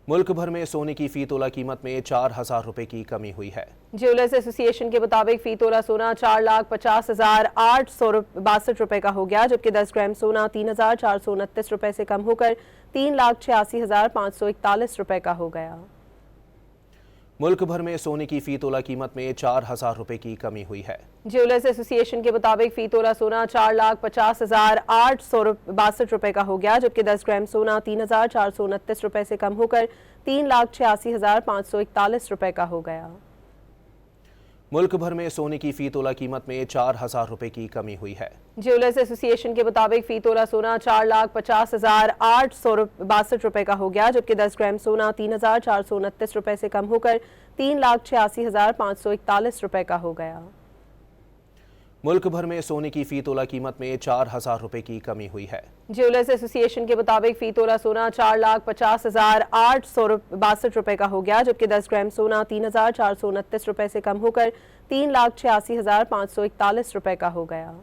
मुल्क भर में सोने की फी तोला कीमत में 4,000 रुपए की कमी हुई है। ज्वेलर्स एसोसिएशन के मुताबिक फी तोला सोना 4,50,862 रुपए का हो गया, जबकि 10 ग्राम सोना 3,429 रुपए से कम होकर 3,86,541 रुपए का हो गया। मुल्क भर में सोने की फी तोला कीमत में 4,000 रुपए की कमी हुई है। ज्वेलर्स एसोसिएशन के मुताबिक फी तोला सोना 4,50,862 रुपए का हो गया, जबकि 10 ग्राम सोना 3,429 रुपए से कम होकर 3,86,541 रुपए का हो गया। मुल्क भर में सोने की फी तोला कीमत में 4,000 रुपए की कमी हुई है। ज्वेलर्स एसोसिएशन के मुताबिक फी तोला सोना 4,50,862 रुपए का हो गया, जबकि 10 ग्राम सोना 3,429 रुपए से कम होकर 3,86,541 रुपए का हो गया। मुल्क भर में सोने की फी तोला कीमत में 4,000 रुपए की कमी हुई है। ज्वेलर्स एसोसिएशन के मुताबिक फी तोला सोना 4,50,862 रुपए का हो गया, जबकि 10 ग्राम सोना 3,429 रुपए से कम होकर 3,86,541 रुपए का हो गया।